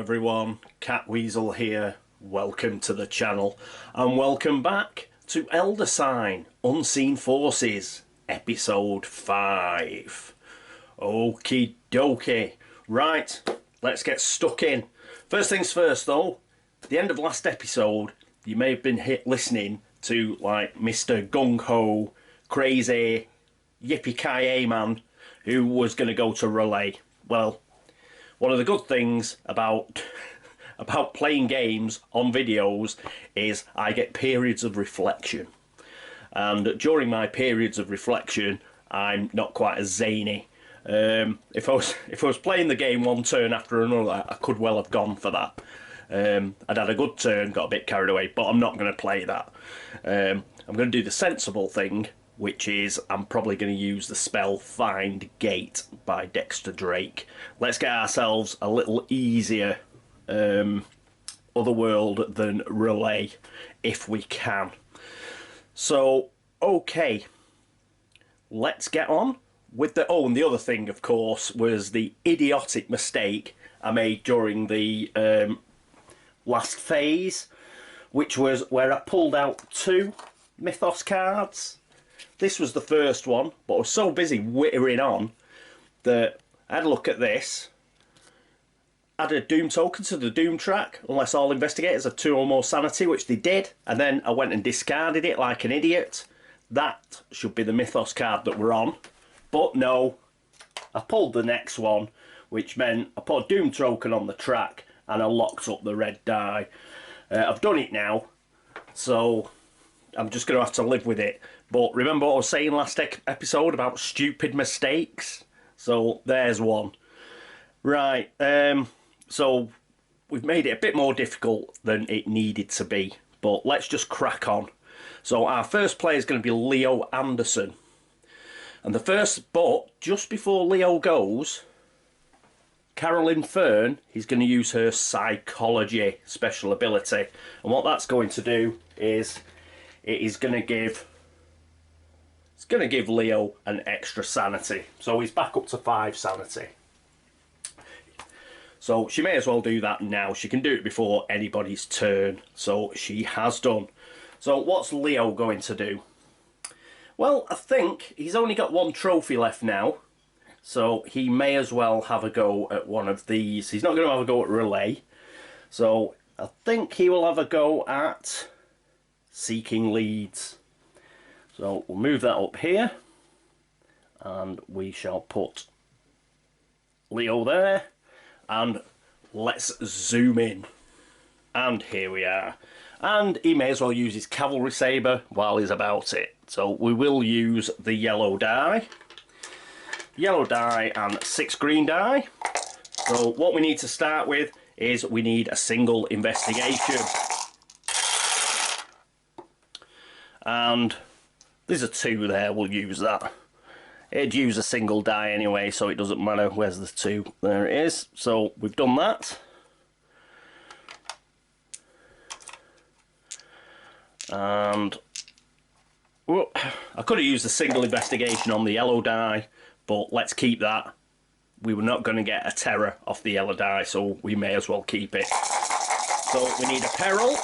everyone, Catweazle here. Welcome to the channel and welcome back to Elder Sign Unseen Forces episode 5. Okie dokie. Right, let's get stuck in. First things first though, at the end of last episode you may have been listening to like Mr. Gung-Ho, crazy, yippee-ki-yay man who was going to go to relay. Well, one of the good things about playing games on videos is I get periods of reflection, and during my periods of reflection I'm not quite as zany. If I was playing the game one turn after another, I could well have gone for that. I'd had a good turn, got a bit carried away, but I'm not going to play that. I'm going to do the sensible thing, which is I'm probably going to use the spell Find Gate by Dexter Drake. Let's get ourselves a little easier otherworld than relay if we can. So, okay, let's get on with the... Oh, and the other thing, of course, was the idiotic mistake I made during the last phase, which was where I pulled out 2 Mythos cards. This was the first one, but I was so busy wittering on that I had a look at this. Add a Doom token to the Doom track, unless all investigators have 2 or more sanity, which they did, and then I went and discarded it like an idiot. That should be the Mythos card that we're on, but no, I pulled the next one, which meant I put a Doom token on the track and I locked up the red die. I've done it now, so I'm just going to have to live with it. But remember what I was saying last episode about stupid mistakes? So there's one. Right, so we've made it a bit more difficult than it needed to be, but let's just crack on. So our first player is going to be Leo Anderson. And but just before Leo goes, Carolyn Fern is going to use her psychology special ability. And what that's going to do is it is going to give... It's going to give Leo an extra sanity. So he's back up to 5 sanity. So she may as well do that now. She can do it before anybody's turn. So she has done. So what's Leo going to do? Well, I think he's only got 1 trophy left now. So he may as well have a go at one of these. He's not going to have a go at relay. So I think he will have a go at seeking leads. So we'll move that up here, and we shall put Leo there, and let's zoom in. And here we are. And he may as well use his cavalry sabre while he's about it. So we will use the yellow die. Yellow die and 6 green die. So what we need to start with is we need a single investigation. And there's a 2 there, we'll use that. It'd use a single die anyway, so it doesn't matter. Where's the 2? There it is. So we've done that. And well, I could have used a single investigation on the yellow die, but let's keep that. We were not going to get a terror off the yellow die, so we may as well keep it. So we need a peril.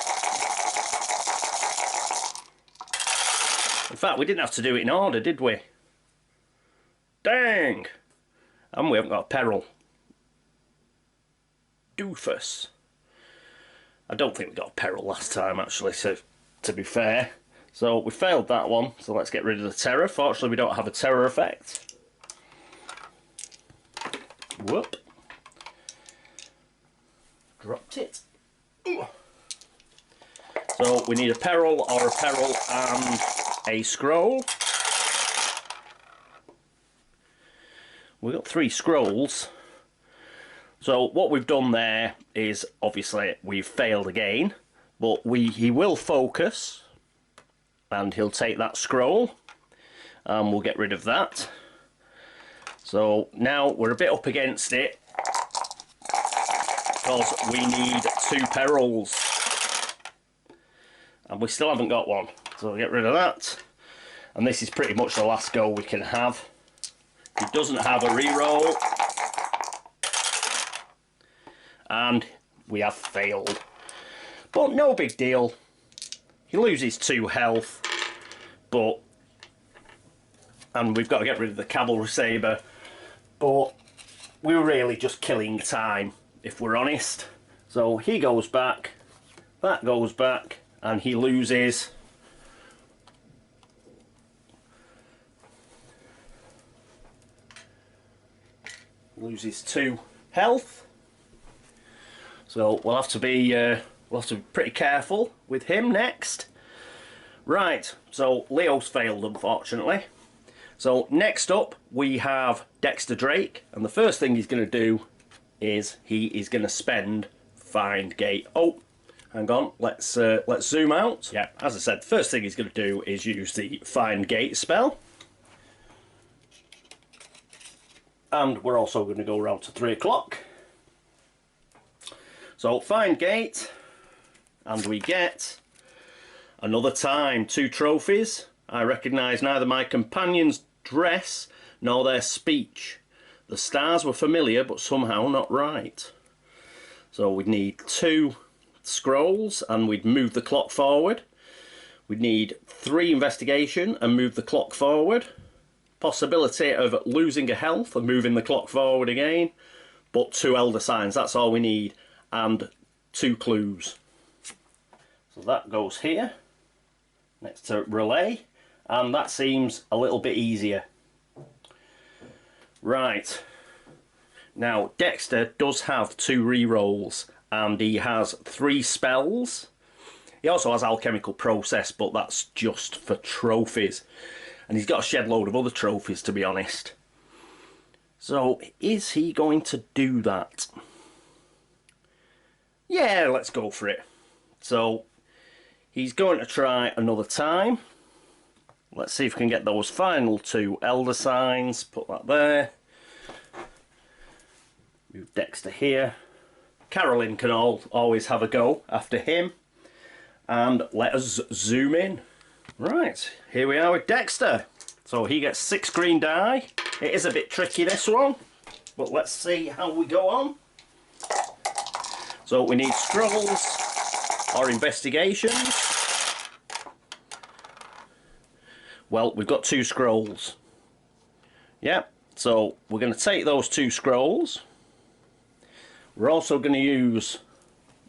In fact, we didn't have to do it in order, did we? Dang! And we haven't got a peril. Doofus. I don't think we got a peril last time, actually, so to be fair. So we failed that one, so let's get rid of the terror. Fortunately, we don't have a terror effect. Whoop. Dropped it. Ooh. So we need a peril or a peril and a scroll. We've got 3 scrolls. So what we've done there is obviously we've failed again, but he will focus and he'll take that scroll and we'll get rid of that. So now we're a bit up against it because we need 2 perils and we still haven't got one. So we'll get rid of that, and this is pretty much the last go we can have. He doesn't have a reroll, and we have failed. But no big deal. He loses 2 health, and we've got to get rid of the cavalry sabre, but we're really just killing time, if we're honest. So he goes back, that goes back, and he loses loses 2 health. So we'll have to be pretty careful with him next. Right, so Leo's failed, unfortunately. So next up we have Dexter Drake, and the first thing he's going to do is he is going to spend find gate. Oh, hang on, let's zoom out. Yeah, as I said, the first thing he's going to do is use the find gate spell. And we're also going to go around to 3 o'clock. So find gate, and we get another time 2 trophies. I recognise neither my companion's dress nor their speech. The stars were familiar but somehow not right. So we'd need 2 scrolls and we'd move the clock forward. We'd need 3 investigation and move the clock forward. Possibility of losing a health and moving the clock forward again. But 2 elder signs, that's all we need. And 2 clues. So that goes here next to relay, and that seems a little bit easier. Right, now Dexter does have 2 rerolls and he has 3 spells. He also has alchemical process, but that's just for trophies, and he's got a shed load of other trophies, to be honest. So is he going to do that? Yeah, let's go for it. So he's going to try another time. Let's see if we can get those final 2 elder signs. Put that there. Move Dexter here. Carolyn can always have a go after him. And let us zoom in. Right, here we are with Dexter. So he gets 6 green die. It is a bit tricky, this one, but let's see how we go on. So we need scrolls or investigations. Well, we've got 2 scrolls. Yep, so we're going to take those 2 scrolls. We're also going to use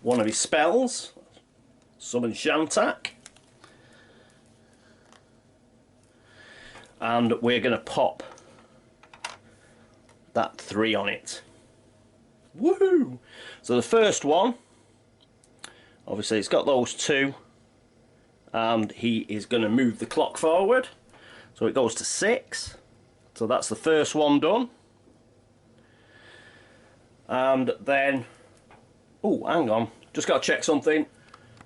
one of his spells, Summon Shantak. And we're going to pop that 3 on it. Woohoo! So the first one, obviously it's got those 2, and he is going to move the clock forward, so it goes to 6. So that's the first one done. And then, oh, hang on, just got to check something.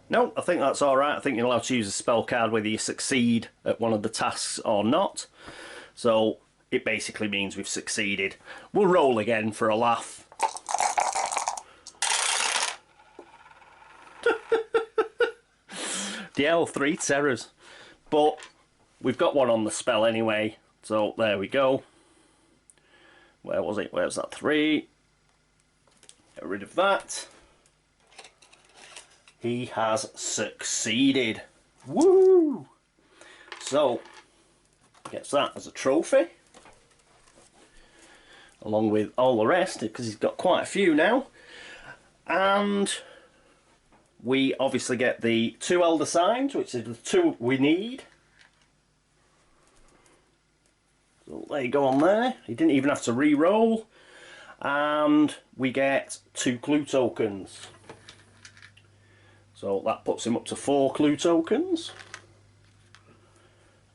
No, I think that's alright. I think you're allowed to use a spell card whether you succeed at one of the tasks or not. So it basically means we've succeeded. We'll roll again for a laugh. DL 3 terrors. But we've got one on the spell anyway. So there we go. Where was it? Where's that 3? Get rid of that. He has succeeded. Woo! So, gets that as a trophy. Along with all the rest, because he's got quite a few now. And we obviously get the 2 elder signs, which is the 2 we need. So there you go on there. He didn't even have to re-roll. And we get 2 clue tokens. So that puts him up to 4 clue tokens.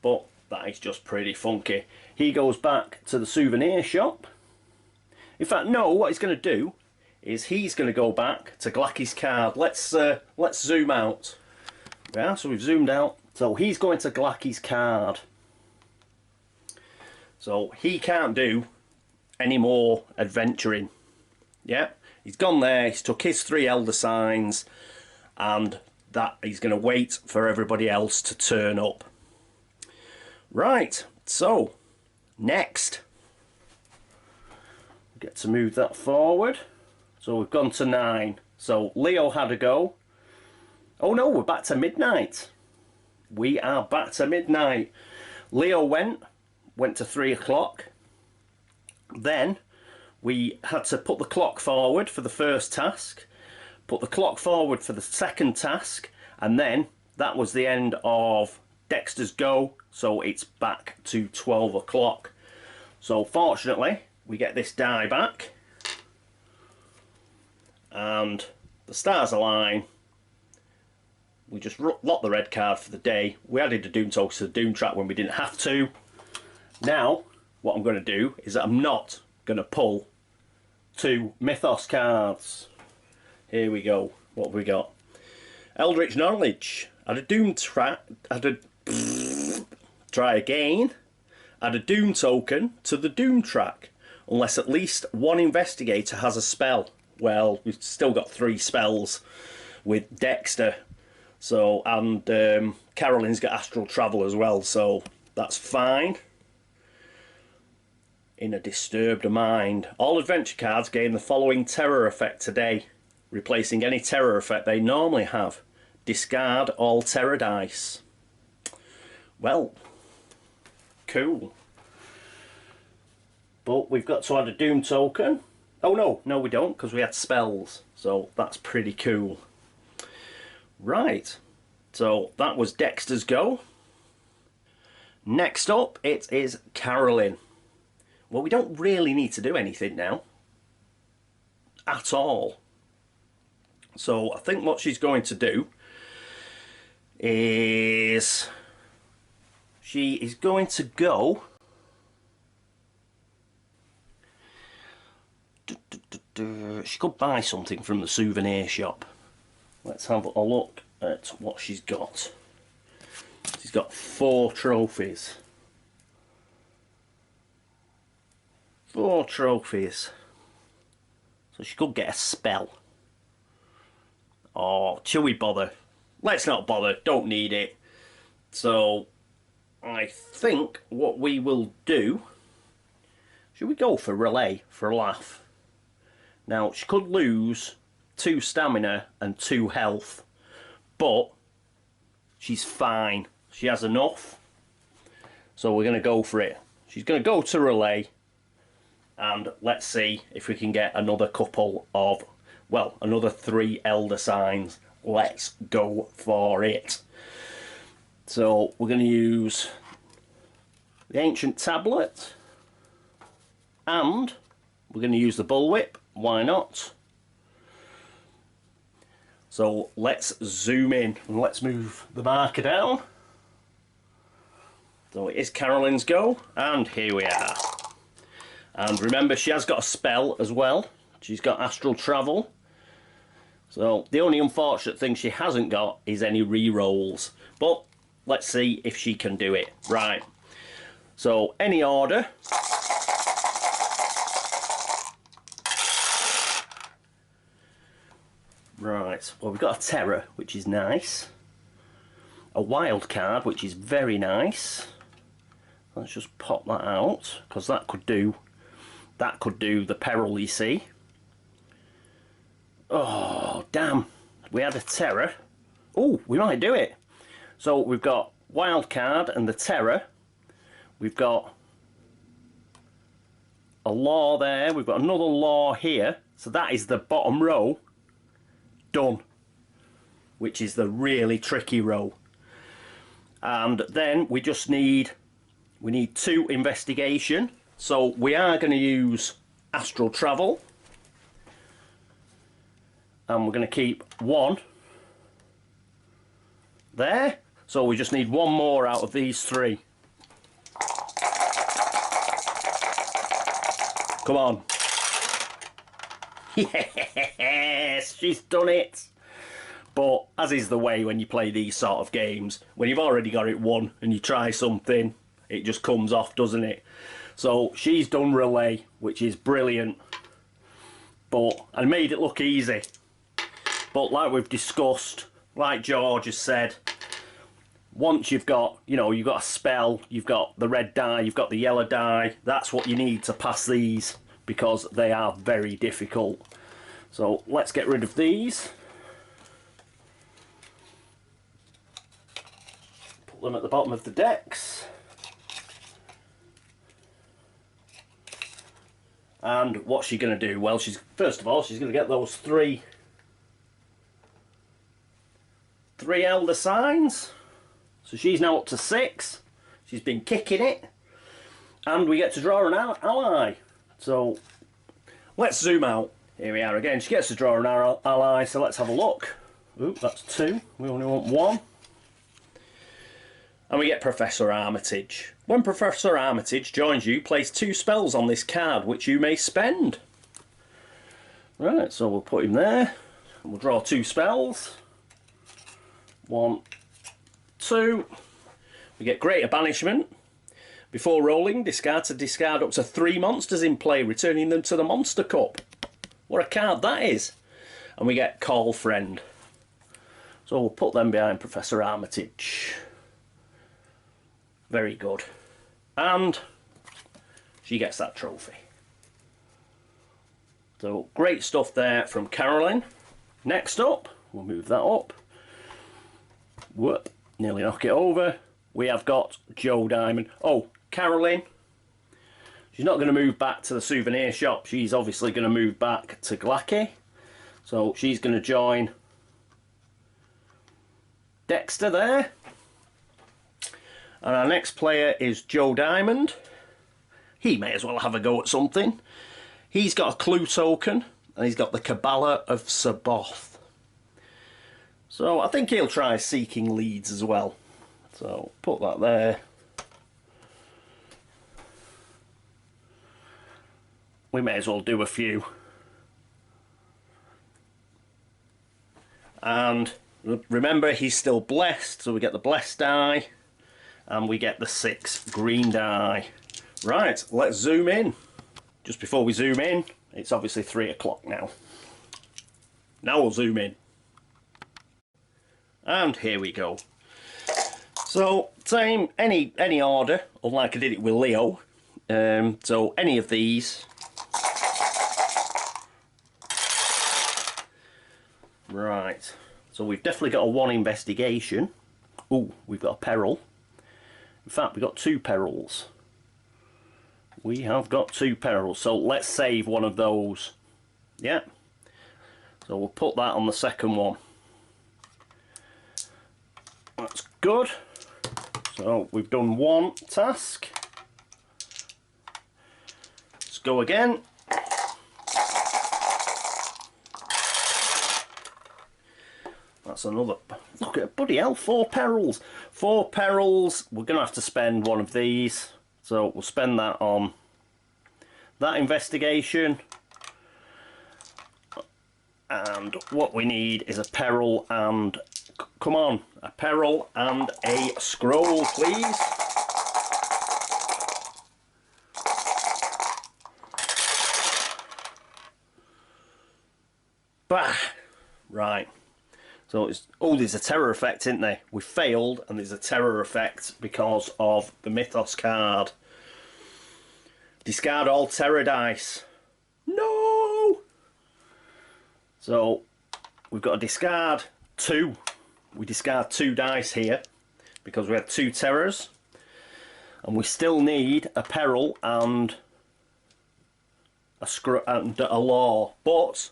But that is just pretty funky. He goes back to the souvenir shop. In fact, no, what he's going to do is he's going to go back to Glacky's card. Let's zoom out. Yeah, so we've zoomed out. So he's going to Glacky's card. So he can't do any more adventuring. Yeah, he's gone there, he's took his 3 elder signs, and that he's going to wait for everybody else to turn up. Right, so next we get to move that forward. So we've gone to 9. So Leo had a go. Oh no, we're back to midnight. We are back to midnight. Leo went to 3 o'clock. Then we had to put the clock forward for the first task, put the clock forward for the second task, and then that was the end of Dexter's go, so it's back to 12 o'clock. So fortunately, we get this die back, and the stars align. We just locked the red card for the day. We added a Doom token to the Doom track when we didn't have to. Now, what I'm going to do is that I'm not going to pull 2 Mythos cards. Here we go. What have we got? Eldritch Knowledge. Add a Doom track. Try again. Add a Doom token to the Doom track. Unless at least one investigator has a spell. Well, we've still got 3 spells with Dexter. So, and Carolyn's got Astral Travel as well, so that's fine. In a Disturbed Mind. All adventure cards gain the following terror effect today, replacing any terror effect they normally have. Discard all terror dice. Well, cool. But we've got to add a Doom token. Oh no, we don't, because we had spells. So that's pretty cool. Right, so that was Dexter's go. Next up, it is Carolyn. Well, we don't really need to do anything now. At all. So I think what she's going to do is she is going to go she could buy something from the souvenir shop. Let's have a look at what she's got. She's got 4 trophies. 4 trophies. So she could get a spell. Or shall we bother? Let's not bother. Don't need it. So I think what we will do... Should we go for relay for a laugh? Now she could lose 2 stamina and 2 health, but she's fine. She has enough, so we're going to go for it. She's going to go to relay, and let's see if we can get another couple of, well, another 3 elder signs. Let's go for it. So we're going to use the ancient tablet, and we're going to use the bullwhip. Why not? So let's zoom in and let's move the marker down. So it is Carolyn's go, and here we are. And remember, she has got a spell as well. She's got Astral Travel. So the only unfortunate thing she hasn't got is any re-rolls. But let's see if she can do it. Right. So any order. Right, well, we've got a terror, which is nice. A wild card, which is very nice. Let's just pop that out, because that could do the peril, you see. Oh, damn. We had a terror. Oh, we might do it. So we've got wild card and the terror. We've got a law there. We've got another law here. So that is the bottom row. Done, which is the really tricky row. And then we just need 2 investigation, so we are going to use Astral Travel, and we're going to keep 1 there, so we just need 1 more out of these 3. Come on. Yes, she's done it. But as is the way when you play these sort of games, when you've already got it won and you try something, it just comes off, doesn't it? So she's done relay, which is brilliant. But I made it look easy. But like we've discussed, like George has said, once you've got, you've got a spell, you've got the red die, you've got the yellow die, that's what you need to pass these, because they are very difficult. So let's get rid of these. Put them at the bottom of the decks. And what's she going to do? Well, first of all, she's going to get those three elder signs. So she's now up to 6. She's been kicking it. And we get to draw an ally. So let's zoom out. Here we are again. She gets to draw an ally, so let's have a look. Oop, that's 2. We only want 1. And we get Professor Armitage. When Professor Armitage joins you, place 2 spells on this card, which you may spend. Right, so we'll put him there. And we'll draw 2 spells. 1, 2. We get Greater Banishment. Before rolling, discard up to 3 monsters in play, returning them to the Monster Cup. What a card that is. And we get Call Friend. So we'll put them behind Professor Armitage. Very good. And she gets that trophy. So great stuff there from Carolyn. Next up, we'll move that up. Whoop, nearly knock it over. We have got Joe Diamond. Oh, Carolyn. She's not going to move back to the souvenir shop. She's obviously going to move back to Glacky. So she's going to join Dexter there. And our next player is Joe Diamond. He may as well have a go at something. He's got a clue token, and he's got the Kabbalah of Saboth. So I think he'll try Seeking Leads as well. So put that there. We may as well do a few. And remember, he's still blessed, so we get the blessed die. And we get the 6 green die. Right, let's zoom in. Just before we zoom in, it's obviously 3 o'clock now. Now we'll zoom in. And here we go. So, same, any order, unlike I did it with Leo. So, any of these. Right, so we've definitely got a 1 investigation. Ooh, we've got a peril. In fact, we've got 2 perils. We have got 2 perils, so let's save one of those. Yeah. So we'll put that on the second one. That's good. So we've done 1 task. Let's go again. That's another. Look at bloody hell, 4 perils. 4 perils. We're going to have to spend one of these. So we'll spend that on that investigation. And what we need is a peril and... Come on. A peril and a scroll, please. Bah! Right. So it's, oh, there's a terror effect, isn't there? We failed, and there's a terror effect because of the Mythos card. Discard all terror dice. No! So we've got to discard 2. We discard 2 dice here because we had 2 terrors, and we still need a peril and a law, but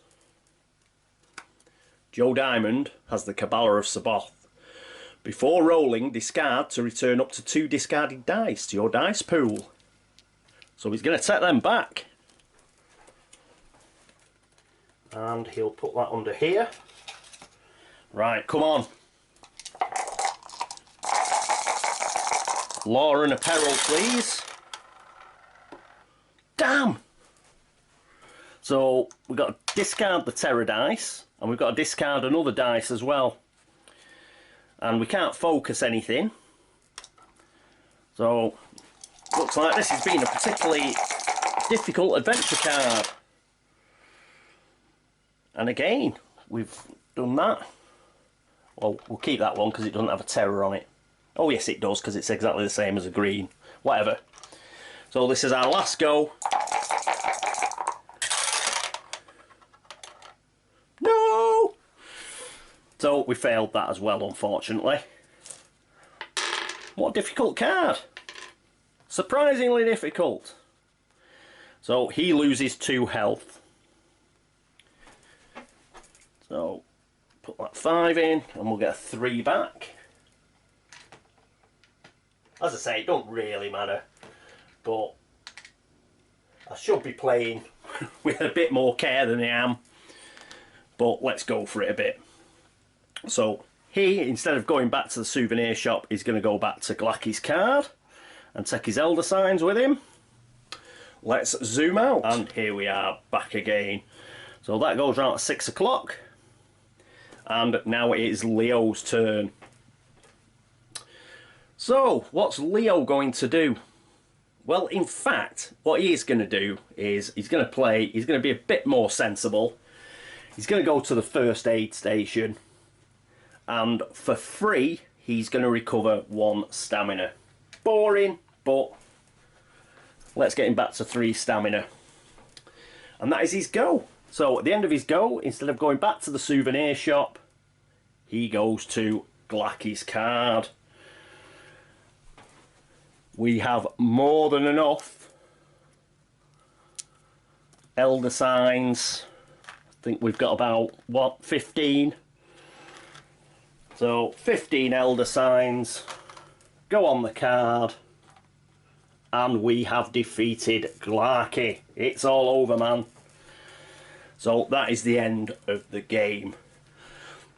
Joe Diamond has the Kabbalah of Saboth. Before rolling, discard to return up to 2 discarded dice to your dice pool. So he's going to take them back. And he'll put that under here. Right, come on. Law and a peril, please. Damn! So we've got to discard the terror dice. And we've got to discard another dice as well. And we can't focus anything. So, looks like this has been a particularly difficult adventure card. And again, we've done that. Well, we'll keep that one because it doesn't have a terror on it. Oh yes, it does, because it's exactly the same as a green. Whatever. So this is our last go. So we failed that as well, unfortunately. What a difficult card. Surprisingly difficult. So he loses 2 health. So put that 5 in and we'll get a 3 back. As I say, it don't really matter, but I should be playing with a bit more care than I am. But let's go for it a bit. So he, instead of going back to the souvenir shop, is going to go back to Glacky's card and take his Elder Signs with him. Let's zoom out, and here we are back again. So that goes round at 6 o'clock, and now it is Leo's turn. So what's Leo going to do? Well, in fact, what he is going to do is he's going to be a bit more sensible. He's going to go to the first aid station, and for free he's going to recover 1 stamina. Boring, but let's get him back to 3 stamina. And that is his go. So at the end of his go, instead of going back to the souvenir shop, he goes to Glacky's card. We have more than enough Elder Signs. I think we've got about, what, 15? So 15 Elder Signs go on the card, and we have defeated Glacky. It's all over, man. So that is the end of the game.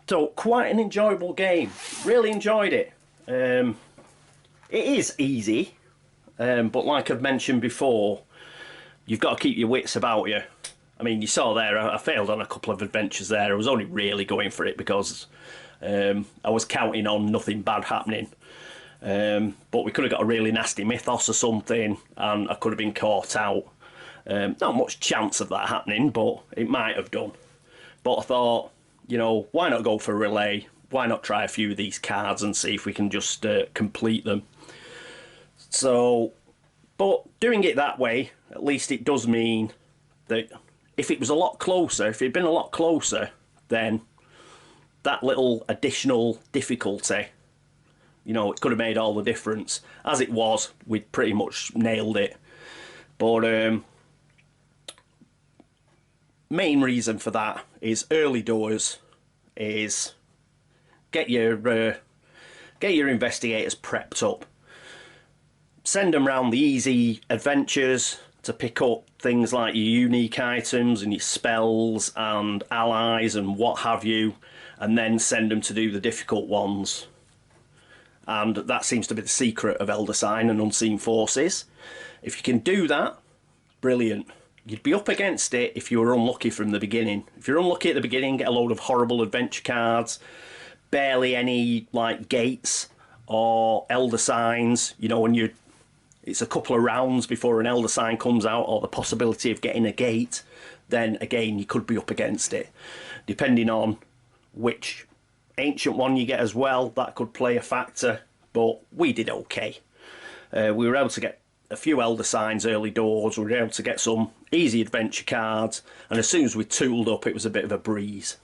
So quite an enjoyable game. Really enjoyed it. It is easy, but like I've mentioned before, you've got to keep your wits about you. I mean, you saw there, I failed on a couple of adventures there. I was only really going for it because I was counting on nothing bad happening. But we could have got a really nasty mythos or something, and I could have been caught out. Not much chance of that happening, but it might have done. But I thought, you know, why not go for a relay? Why not try a few of these cards and see if we can just complete them? So, but doing it that way, at least it does mean that if it was a lot closer, if it had been a lot closer, then that little additional difficulty, you know, it could have made all the difference. As it was, we'd pretty much nailed it. But main reason for that is early doors is get your investigators prepped up. Send them round the easy adventures to pick up things like your unique items and your spells and allies and what have you, and then send them to do the difficult ones. And that seems to be the secret of Elder Sign and Unseen Forces. If you can do that, brilliant. You'd be up against it if you were unlucky from the beginning. If you're unlucky at the beginning, get a load of horrible adventure cards, barely any like gates or Elder Signs, you know, when it's a couple of rounds before an Elder Sign comes out, or the possibility of getting a gate, then again you could be up against it. Depending on which ancient one you get as well, that could play a factor, but we did okay. We were able to get a few Elder Signs early doors, we were able to get some easy adventure cards, and as soon as we tooled up it was a bit of a breeze.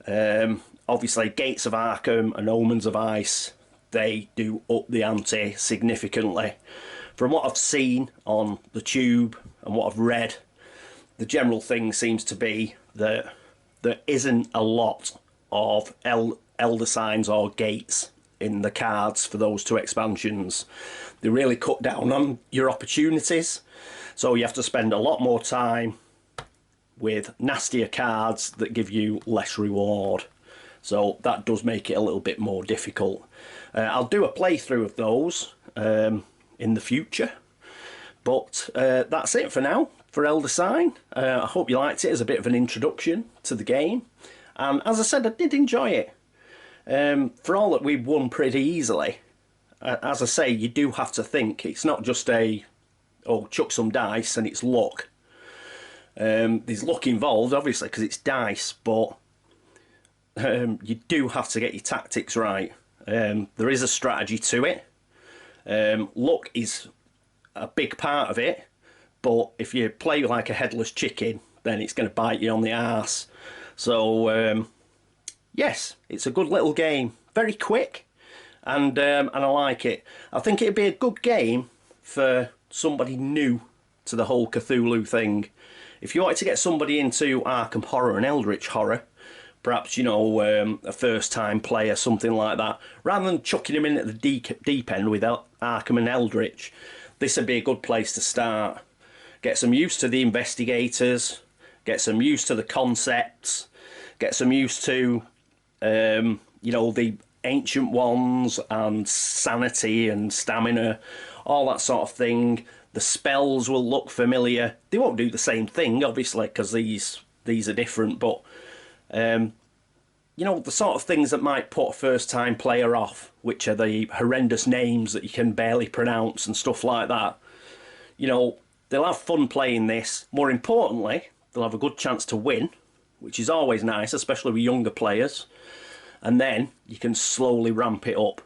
Obviously Gates of Arkham and Omens of Ice, they do up the ante significantly. From what I've seen on the tube and what I've read, the general thing seems to be that there isn't a lot of Elder Signs or Gates in the cards for those 2 expansions. They really cut down on your opportunities, so you have to spend a lot more time with nastier cards that give you less reward. So that does make it a little bit more difficult. I'll do a playthrough of those in the future, but that's it for now for Elder Sign. I hope you liked it as a bit of an introduction to the game, and as I said, I did enjoy it. For all that we won pretty easily, as I say, you do have to think. It's not just chuck some dice and it's luck. There's luck involved, obviously, because it's dice, but you do have to get your tactics right. There is a strategy to it. Luck is a big part of it, but if you play like a headless chicken, then it's going to bite you on the arse. So yes, it's a good little game. Very quick, and I like it. I think it'd be a good game for somebody new to the whole Cthulhu thing. If you wanted to get somebody into Arkham Horror and Eldritch Horror, perhaps, you know, a first-time player, something like that, rather than chucking them in at the deep end with Arkham and Eldritch, this would be a good place to start. Get some used to the investigators, get some used to the concepts, get some used to, you know, the ancient ones and sanity and stamina, all that sort of thing. The spells will look familiar. They won't do the same thing, obviously, because these are different, but you know, the sort of things that might put a first-time player off, which are the horrendous names that you can barely pronounce and stuff like that. You know, they'll have fun playing this. More importantly, they'll have a good chance to win, which is always nice, especially with younger players. And then you can slowly ramp it up.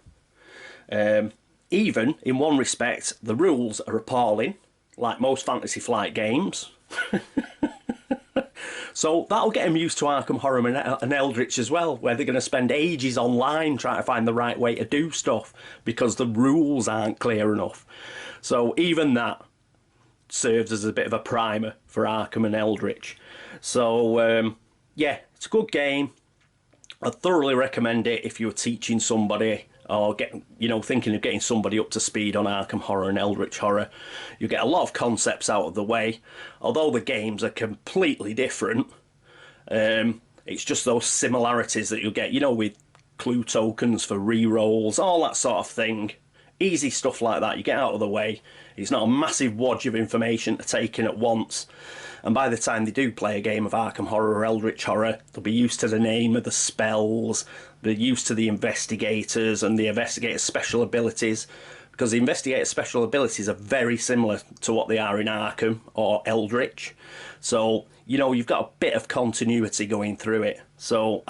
Even, in one respect, the rules are appalling, like most Fantasy Flight games. So that'll get them used to Arkham Horror and Eldritch as well, where they're going to spend ages online trying to find the right way to do stuff because the rules aren't clear enough. So even that serves as a bit of a primer for Arkham and Eldritch. So yeah, it's a good game. I thoroughly recommend it if you're teaching somebody or thinking of getting somebody up to speed on Arkham Horror and Eldritch Horror. You get a lot of concepts out of the way. Although the games are completely different, it's just those similarities that you'll get, you know, with clue tokens for re-rolls, all that sort of thing. Easy stuff like that, you get out of the way. It's not a massive wodge of information to take in at once. And by the time they do play a game of Arkham Horror or Eldritch Horror, they'll be used to the name of the spells, they're used to the investigators and the investigator's special abilities, because the investigator's special abilities are very similar to what they are in Arkham or Eldritch. So, you know, you've got a bit of continuity going through it. So,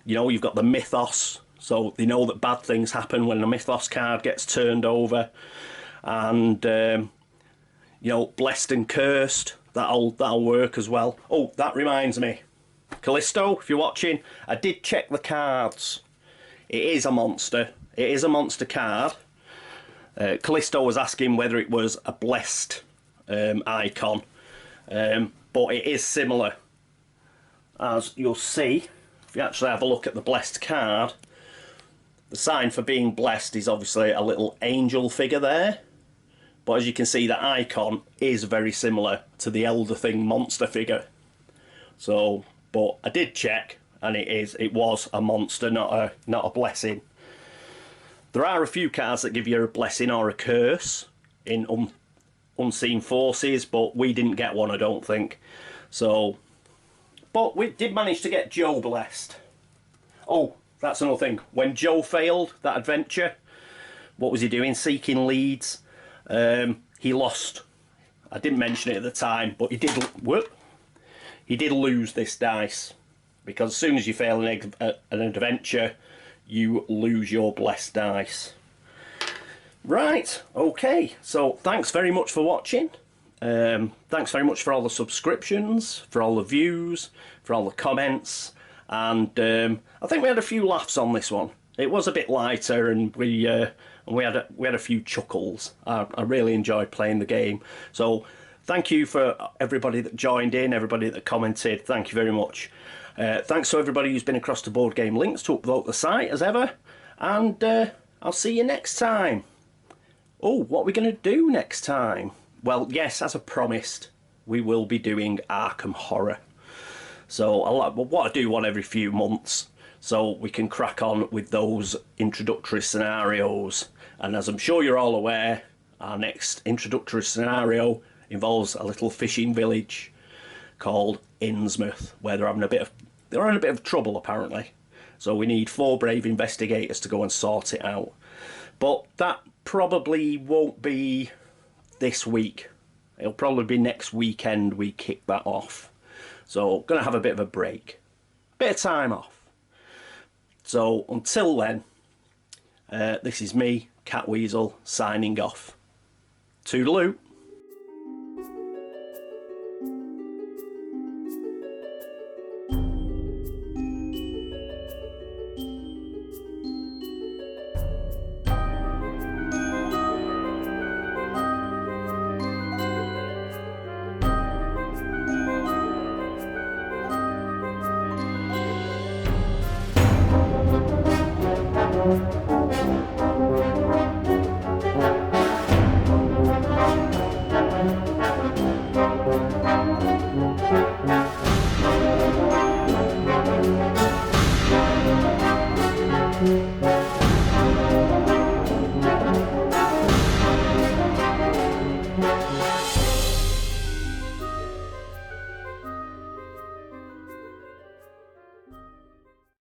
you know, you've got the mythos, so they know that bad things happen when the mythos card gets turned over. And, you know, blessed and cursed, that'll work as well. Oh, that reminds me, Callisto, if you're watching, I did check the cards. It is a monster. It is a monster card. Callisto was asking whether it was a blessed icon, but it is similar. As you'll see, if you actually have a look at the blessed card, the sign for being blessed is obviously a little angel figure there. But as you can see, the icon is very similar to the Elder Thing monster figure. So, but I did check, and it was a monster, not a blessing. There are a few cards that give you a blessing or a curse in Unseen Forces, but we didn't get one, I don't think. So, but we did manage to get Joe blessed. Oh, that's another thing. When Joe failed that adventure, what was he doing? Seeking leads. He lost. I didn't mention it at the time, but he did lose this dice, because as soon as you fail an adventure, you lose your blessed dice. Right, okay, so thanks very much for watching. Thanks very much for all the subscriptions, for all the views, for all the comments, and I think we had a few laughs on this one. It was a bit lighter, and we had a few chuckles. I really enjoyed playing the game. So thank you for everybody that joined in, everybody that commented. Thank you very much. Thanks to everybody who's been across to Board Game Links to upvote the site as ever. And I'll see you next time. Oh, what are we going to do next time? Well, yes, as I promised, we will be doing Arkham Horror. So what I do one every few months, so we can crack on with those introductory scenarios. And as I'm sure you're all aware, our next introductory scenario involves a little fishing village called Innsmouth, where they're in a bit of trouble apparently. So we need 4 brave investigators to go and sort it out. But that probably won't be this week. It'll probably be next weekend we kick that off. So gonna have a bit of a break, bit of time off. So until then, this is me, Catweazle, signing off. Toodaloo.